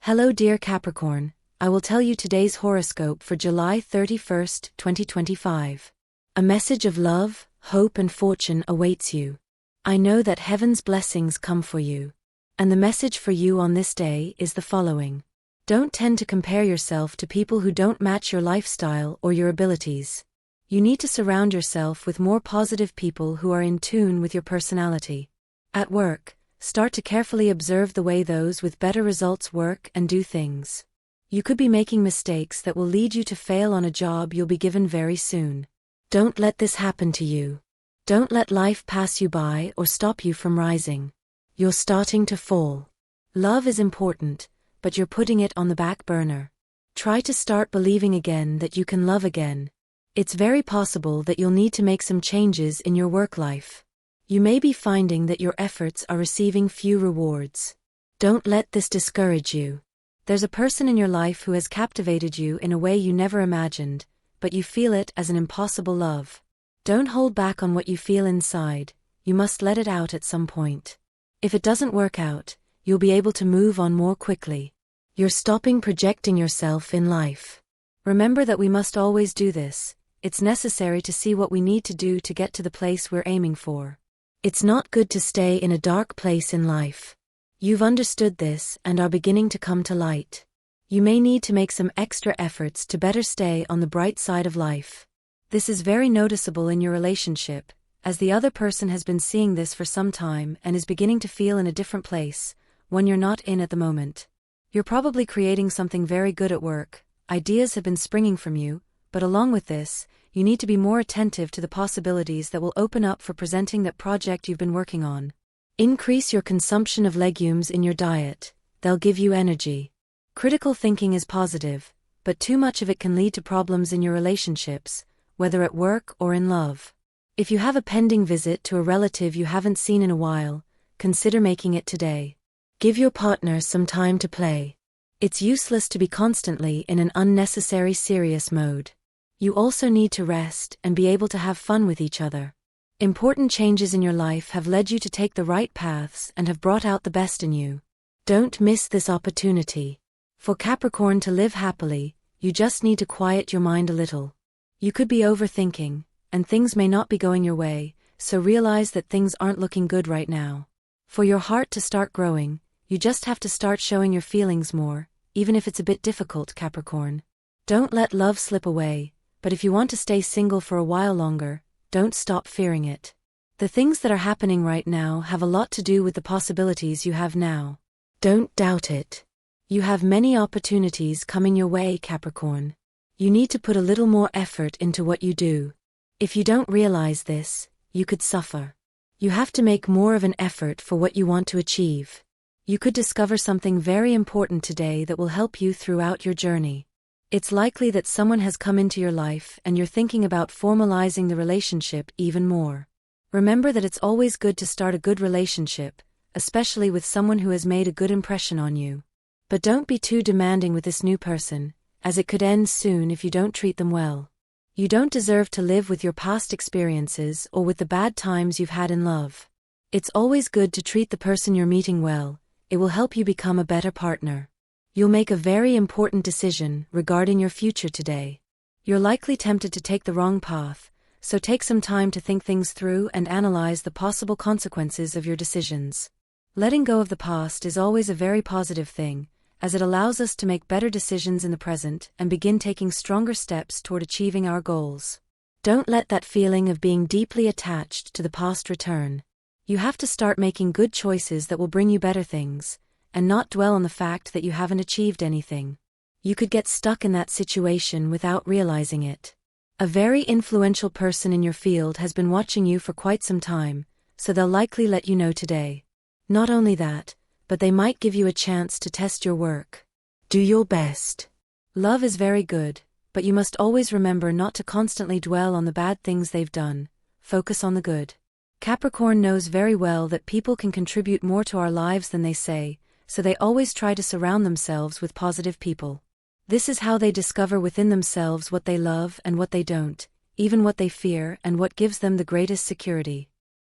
Hello dear Capricorn, I will tell you today's horoscope for July 31st, 2025. A message of love, hope and fortune awaits you. I know that heaven's blessings come for you. And the message for you on this day is the following. Don't tend to compare yourself to people who don't match your lifestyle or your abilities. You need to surround yourself with more positive people who are in tune with your personality. At work, start to carefully observe the way those with better results work and do things. You could be making mistakes that will lead you to fail on a job you'll be given very soon. Don't let this happen to you. Don't let life pass you by or stop you from rising. You're starting to fall. Love is important, but you're putting it on the back burner. Try to start believing again that you can love again. It's very possible that you'll need to make some changes in your work life. You may be finding that your efforts are receiving few rewards. Don't let this discourage you. There's a person in your life who has captivated you in a way you never imagined, but you feel it as an impossible love. Don't hold back on what you feel inside, you must let it out at some point. If it doesn't work out, you'll be able to move on more quickly. You're stopping projecting yourself in life. Remember that we must always do this. It's necessary to see what we need to do to get to the place we're aiming for. It's not good to stay in a dark place in life. You've understood this and are beginning to come to light. You may need to make some extra efforts to better stay on the bright side of life. This is very noticeable in your relationship, as the other person has been seeing this for some time and is beginning to feel in a different place, one you're not in at the moment. You're probably creating something very good at work, ideas have been springing from you, but along with this, you need to be more attentive to the possibilities that will open up for presenting that project you've been working on. Increase your consumption of legumes in your diet, they'll give you energy. Critical thinking is positive, but too much of it can lead to problems in your relationships, whether at work or in love. If you have a pending visit to a relative you haven't seen in a while, consider making it today. Give your partner some time to play. It's useless to be constantly in an unnecessary serious mode. You also need to rest and be able to have fun with each other. Important changes in your life have led you to take the right paths and have brought out the best in you. Don't miss this opportunity. For Capricorn to live happily, you just need to quiet your mind a little. You could be overthinking, and things may not be going your way, so realize that things aren't looking good right now. For your heart to start growing, you just have to start showing your feelings more, even if it's a bit difficult, Capricorn. Don't let love slip away. But if you want to stay single for a while longer, don't stop fearing it. The things that are happening right now have a lot to do with the possibilities you have now. Don't doubt it. You have many opportunities coming your way, Capricorn. You need to put a little more effort into what you do. If you don't realize this, you could suffer. You have to make more of an effort for what you want to achieve. You could discover something very important today that will help you throughout your journey. It's likely that someone has come into your life and you're thinking about formalizing the relationship even more. Remember that it's always good to start a good relationship, especially with someone who has made a good impression on you. But don't be too demanding with this new person, as it could end soon if you don't treat them well. You don't deserve to live with your past experiences or with the bad times you've had in love. It's always good to treat the person you're meeting well, it will help you become a better partner. You'll make a very important decision regarding your future today. You're likely tempted to take the wrong path, so take some time to think things through and analyze the possible consequences of your decisions. Letting go of the past is always a very positive thing, as it allows us to make better decisions in the present and begin taking stronger steps toward achieving our goals. Don't let that feeling of being deeply attached to the past return. You have to start making good choices that will bring you better things, and not dwell on the fact that you haven't achieved anything. You could get stuck in that situation without realizing it. A very influential person in your field has been watching you for quite some time, so they'll likely let you know today. Not only that, but they might give you a chance to test your work. Do your best. Love is very good, but you must always remember not to constantly dwell on the bad things they've done, focus on the good. Capricorn knows very well that people can contribute more to our lives than they say, so they always try to surround themselves with positive people. This is how they discover within themselves what they love and what they don't, even what they fear and what gives them the greatest security.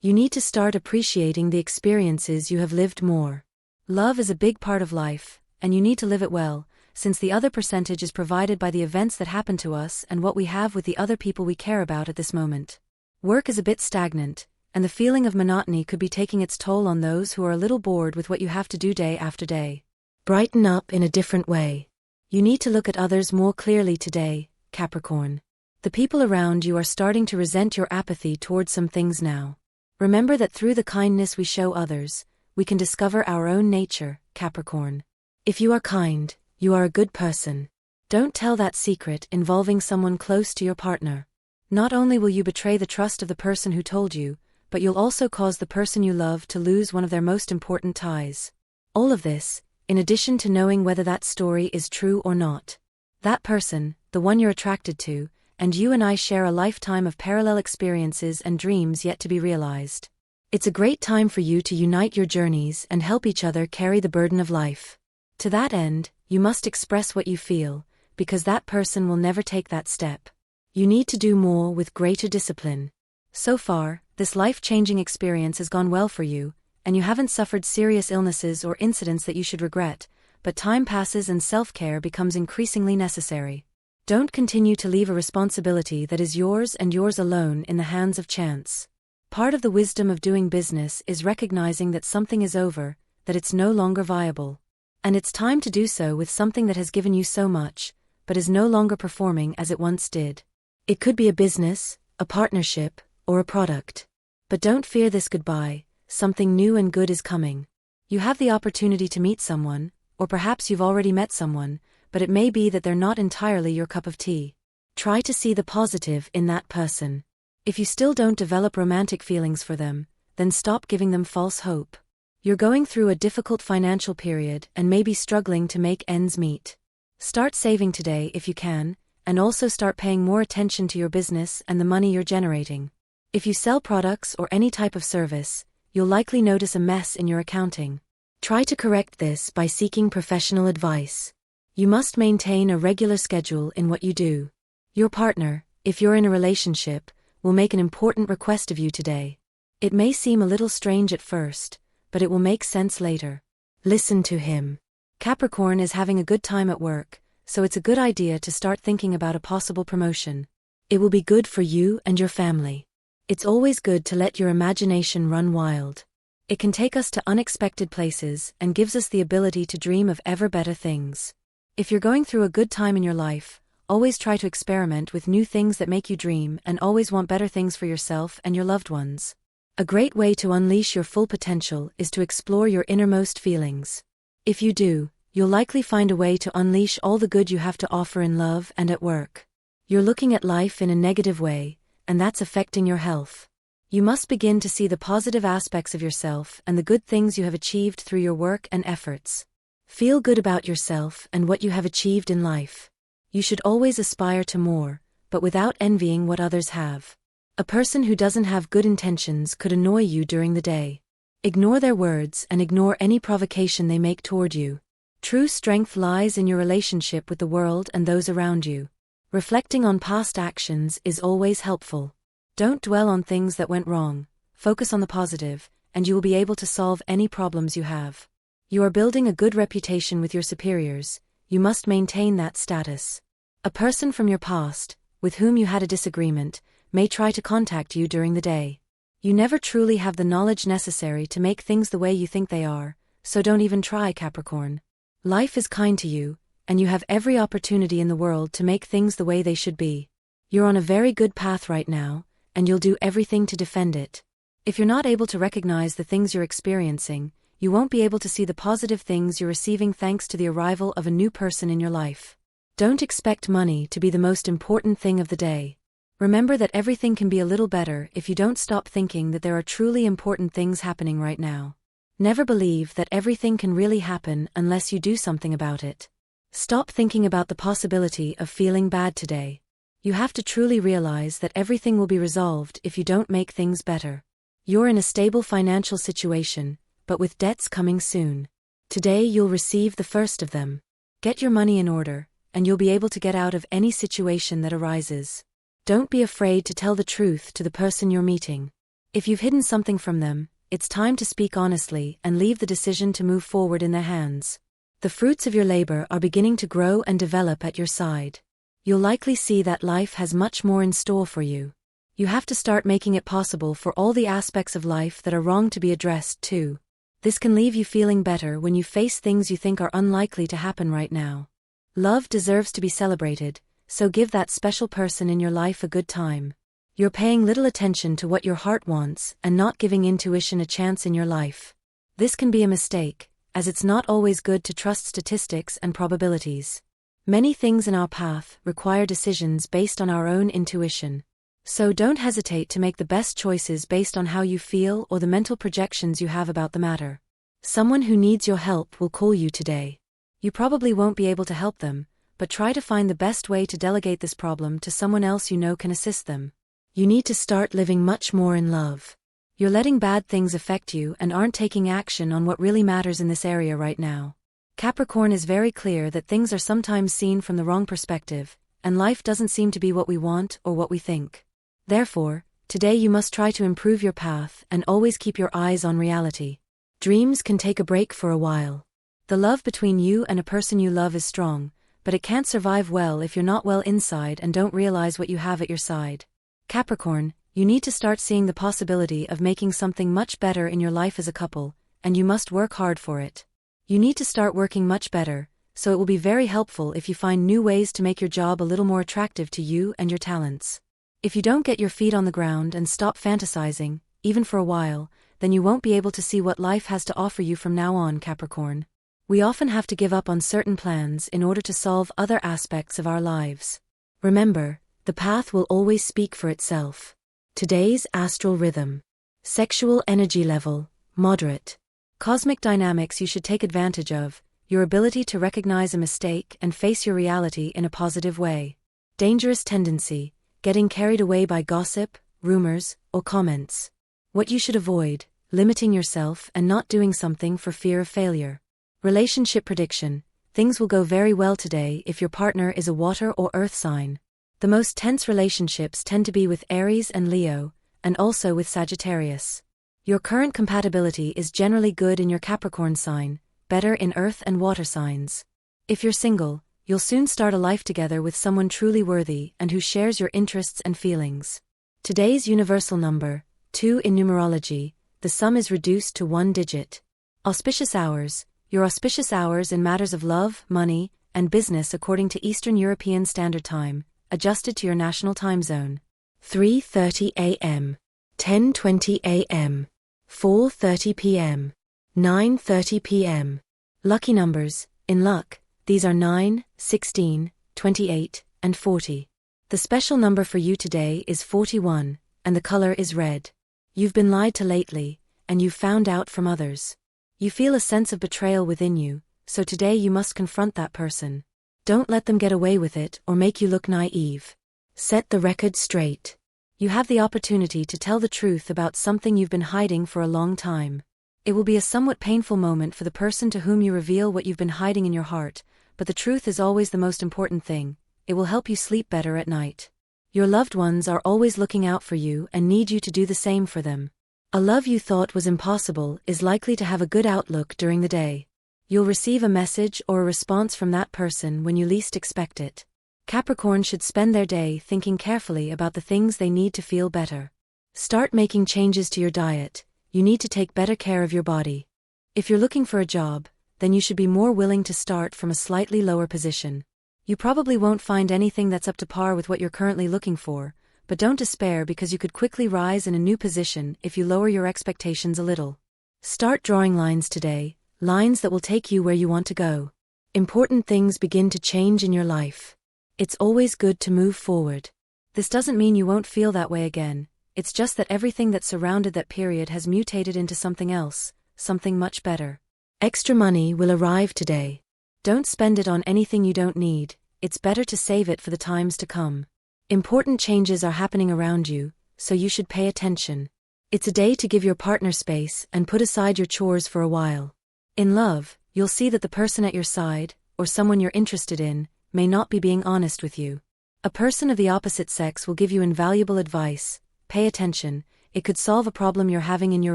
You need to start appreciating the experiences you have lived more. Love is a big part of life, and you need to live it well, since the other percentage is provided by the events that happen to us and what we have with the other people we care about at this moment. Work is a bit stagnant, and the feeling of monotony could be taking its toll on those who are a little bored with what you have to do day after day. Brighten up in a different way. You need to look at others more clearly today, Capricorn. The people around you are starting to resent your apathy towards some things now. Remember that through the kindness we show others, we can discover our own nature, Capricorn. If you are kind, you are a good person. Don't tell that secret involving someone close to your partner. Not only will you betray the trust of the person who told you, but you'll also cause the person you love to lose one of their most important ties. All of this, in addition to knowing whether that story is true or not. That person, the one you're attracted to, and you and I share a lifetime of parallel experiences and dreams yet to be realized. It's a great time for you to unite your journeys and help each other carry the burden of life. To that end, you must express what you feel, because that person will never take that step. You need to do more with greater discipline. So far, this life-changing experience has gone well for you, and you haven't suffered serious illnesses or incidents that you should regret, but time passes and self-care becomes increasingly necessary. Don't continue to leave a responsibility that is yours and yours alone in the hands of chance. Part of the wisdom of doing business is recognizing that something is over, that it's no longer viable. And it's time to do so with something that has given you so much, but is no longer performing as it once did. It could be a business, a partnership, or a product. But don't fear this goodbye, something new and good is coming. You have the opportunity to meet someone, or perhaps you've already met someone, but it may be that they're not entirely your cup of tea. Try to see the positive in that person. If you still don't develop romantic feelings for them, then stop giving them false hope. You're going through a difficult financial period and may be struggling to make ends meet. Start saving today if you can, and also start paying more attention to your business and the money you're generating. If you sell products or any type of service, you'll likely notice a mess in your accounting. Try to correct this by seeking professional advice. You must maintain a regular schedule in what you do. Your partner, if you're in a relationship, will make an important request of you today. It may seem a little strange at first, but it will make sense later. Listen to him. Capricorn is having a good time at work, so it's a good idea to start thinking about a possible promotion. It will be good for you and your family. It's always good to let your imagination run wild. It can take us to unexpected places and gives us the ability to dream of ever better things. If you're going through a good time in your life, always try to experiment with new things that make you dream and always want better things for yourself and your loved ones. A great way to unleash your full potential is to explore your innermost feelings. If you do, you'll likely find a way to unleash all the good you have to offer in love and at work. You're looking at life in a negative way, and that's affecting your health. You must begin to see the positive aspects of yourself and the good things you have achieved through your work and efforts. Feel good about yourself and what you have achieved in life. You should always aspire to more, but without envying what others have. A person who doesn't have good intentions could annoy you during the day. Ignore their words and ignore any provocation they make toward you. True strength lies in your relationship with the world and those around you. Reflecting on past actions is always helpful. Don't dwell on things that went wrong, focus on the positive, and you will be able to solve any problems you have. You are building a good reputation with your superiors, you must maintain that status. A person from your past, with whom you had a disagreement, may try to contact you during the day. You never truly have the knowledge necessary to make things the way you think they are, so don't even try, Capricorn. Life is kind to you, and you have every opportunity in the world to make things the way they should be. You're on a very good path right now, and you'll do everything to defend it. If you're not able to recognize the things you're experiencing, you won't be able to see the positive things you're receiving thanks to the arrival of a new person in your life. Don't expect money to be the most important thing of the day. Remember that everything can be a little better if you don't stop thinking that there are truly important things happening right now. Never believe that everything can really happen unless you do something about it. Stop thinking about the possibility of feeling bad today. You have to truly realize that everything will be resolved if you don't make things better. You're in a stable financial situation, but with debts coming soon. Today you'll receive the first of them. Get your money in order, and you'll be able to get out of any situation that arises. Don't be afraid to tell the truth to the person you're meeting. If you've hidden something from them, it's time to speak honestly and leave the decision to move forward in their hands. The fruits of your labor are beginning to grow and develop at your side. You'll likely see that life has much more in store for you. You have to start making it possible for all the aspects of life that are wrong to be addressed too. This can leave you feeling better when you face things you think are unlikely to happen right now. Love deserves to be celebrated, so give that special person in your life a good time. You're paying little attention to what your heart wants and not giving intuition a chance in your life. This can be a mistake, as it's not always good to trust statistics and probabilities. Many things in our path require decisions based on our own intuition. So don't hesitate to make the best choices based on how you feel or the mental projections you have about the matter. Someone who needs your help will call you today. You probably won't be able to help them, but try to find the best way to delegate this problem to someone else you know can assist them. You need to start living much more in love. You're letting bad things affect you and aren't taking action on what really matters in this area right now. Capricorn is very clear that things are sometimes seen from the wrong perspective, and life doesn't seem to be what we want or what we think. Therefore, today you must try to improve your path and always keep your eyes on reality. Dreams can take a break for a while. The love between you and a person you love is strong, but it can't survive well if you're not well inside and don't realize what you have at your side. Capricorn, you need to start seeing the possibility of making something much better in your life as a couple, and you must work hard for it. You need to start working much better, so it will be very helpful if you find new ways to make your job a little more attractive to you and your talents. If you don't get your feet on the ground and stop fantasizing, even for a while, then you won't be able to see what life has to offer you from now on, Capricorn. We often have to give up on certain plans in order to solve other aspects of our lives. Remember, the path will always speak for itself. Today's astral rhythm. Sexual energy level, moderate. Cosmic dynamics you should take advantage of, your ability to recognize a mistake and face your reality in a positive way. Dangerous tendency, getting carried away by gossip, rumors, or comments. What you should avoid, limiting yourself and not doing something for fear of failure. Relationship prediction, things will go very well today if your partner is a water or earth sign. The most tense relationships tend to be with Aries and Leo, and also with Sagittarius. Your current compatibility is generally good in your Capricorn sign, better in earth and water signs. If you're single, you'll soon start a life together with someone truly worthy and who shares your interests and feelings. Today's universal number, 2 in numerology, the sum is reduced to 1 digit. Auspicious hours, your auspicious hours in matters of love, money, and business according to Eastern European Standard Time, adjusted to your national time zone. 3:30 a.m., 10:20 a.m., 4:30 p.m., 9:30 p.m. Lucky numbers, in luck, these are 9, 16, 28, and 40. The special number for you today is 41, and the color is red. You've been lied to lately, and you've found out from others. You feel a sense of betrayal within you, so today you must confront that person. Don't let them get away with it or make you look naive. Set the record straight. You have the opportunity to tell the truth about something you've been hiding for a long time. It will be a somewhat painful moment for the person to whom you reveal what you've been hiding in your heart, but the truth is always the most important thing. It will help you sleep better at night. Your loved ones are always looking out for you and need you to do the same for them. A love you thought was impossible is likely to have a good outlook during the day. You'll receive a message or a response from that person when you least expect it. Capricorn should spend their day thinking carefully about the things they need to feel better. Start making changes to your diet. You need to take better care of your body. If you're looking for a job, then you should be more willing to start from a slightly lower position. You probably won't find anything that's up to par with what you're currently looking for, but don't despair because you could quickly rise in a new position if you lower your expectations a little. Start drawing lines today, lines that will take you where you want to go. Important things begin to change in your life. It's always good to move forward. This doesn't mean you won't feel that way again, it's just that everything that surrounded that period has mutated into something else, something much better. Extra money will arrive today. Don't spend it on anything you don't need, it's better to save it for the times to come. Important changes are happening around you, so you should pay attention. It's a day to give your partner space and put aside your chores for a while. In love, you'll see that the person at your side, or someone you're interested in, may not be being honest with you. A person of the opposite sex will give you invaluable advice. Pay attention, it could solve a problem you're having in your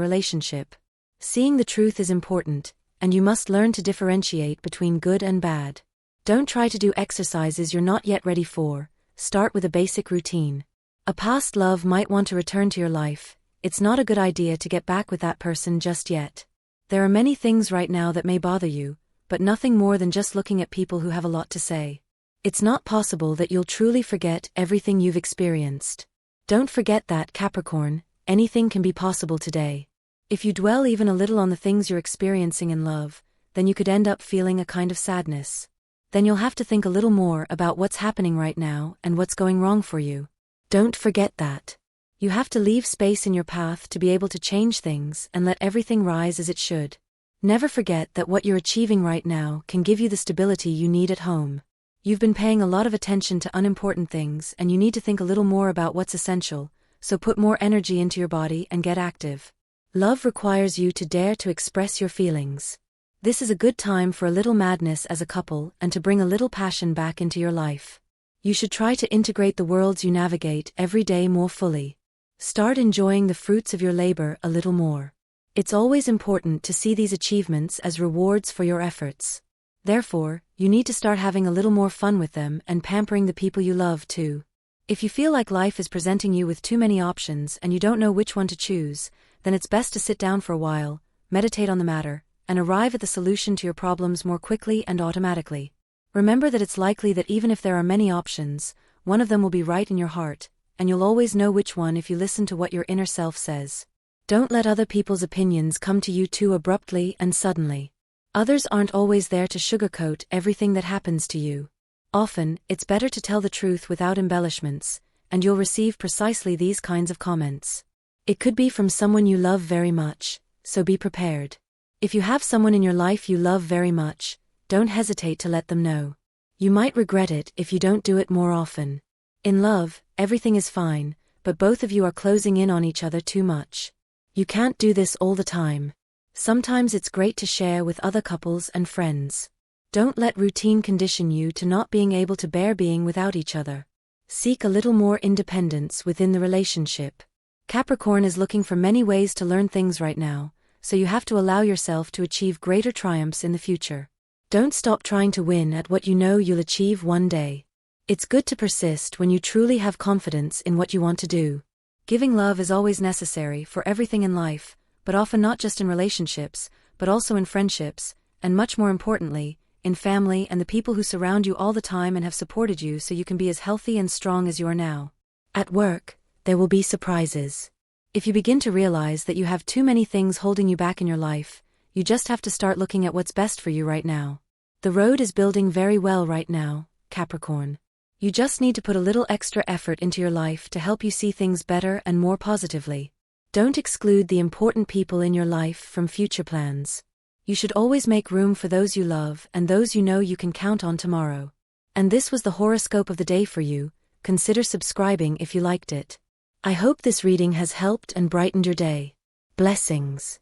relationship. Seeing the truth is important, and you must learn to differentiate between good and bad. Don't try to do exercises you're not yet ready for. Start with a basic routine. A past love might want to return to your life. It's not a good idea to get back with that person just yet. There are many things right now that may bother you, but nothing more than just looking at people who have a lot to say. It's not possible that you'll truly forget everything you've experienced. Don't forget that, Capricorn, anything can be possible today. If you dwell even a little on the things you're experiencing in love, then you could end up feeling a kind of sadness. Then you'll have to think a little more about what's happening right now and what's going wrong for you. Don't forget that. You have to leave space in your path to be able to change things and let everything rise as it should. Never forget that what you're achieving right now can give you the stability you need at home. You've been paying a lot of attention to unimportant things and you need to think a little more about what's essential, so put more energy into your body and get active. Love requires you to dare to express your feelings. This is a good time for a little madness as a couple and to bring a little passion back into your life. You should try to integrate the worlds you navigate every day more fully. Start enjoying the fruits of your labor a little more. It's always important to see these achievements as rewards for your efforts. Therefore, you need to start having a little more fun with them and pampering the people you love too. If you feel like life is presenting you with too many options and you don't know which one to choose, then it's best to sit down for a while, meditate on the matter, and arrive at the solution to your problems more quickly and automatically. Remember that it's likely that even if there are many options, one of them will be right in your heart, and you'll always know which one if you listen to what your inner self says. Don't let other people's opinions come to you too abruptly and suddenly. Others aren't always there to sugarcoat everything that happens to you. Often, it's better to tell the truth without embellishments, and you'll receive precisely these kinds of comments. It could be from someone you love very much, so be prepared. If you have someone in your life you love very much, don't hesitate to let them know. You might regret it if you don't do it more often. In love, everything is fine, but both of you are closing in on each other too much. You can't do this all the time. Sometimes it's great to share with other couples and friends. Don't let routine condition you to not being able to bear being without each other. Seek a little more independence within the relationship. Capricorn is looking for many ways to learn things right now, so you have to allow yourself to achieve greater triumphs in the future. Don't stop trying to win at what you know you'll achieve one day. It's good to persist when you truly have confidence in what you want to do. Giving love is always necessary for everything in life, but often not just in relationships, but also in friendships, and much more importantly, in family and the people who surround you all the time and have supported you so you can be as healthy and strong as you are now. At work, there will be surprises. If you begin to realize that you have too many things holding you back in your life, you just have to start looking at what's best for you right now. The road is building very well right now, Capricorn. You just need to put a little extra effort into your life to help you see things better and more positively. Don't exclude the important people in your life from future plans. You should always make room for those you love and those you know you can count on tomorrow. And this was the horoscope of the day for you. Consider subscribing if you liked it. I hope this reading has helped and brightened your day. Blessings.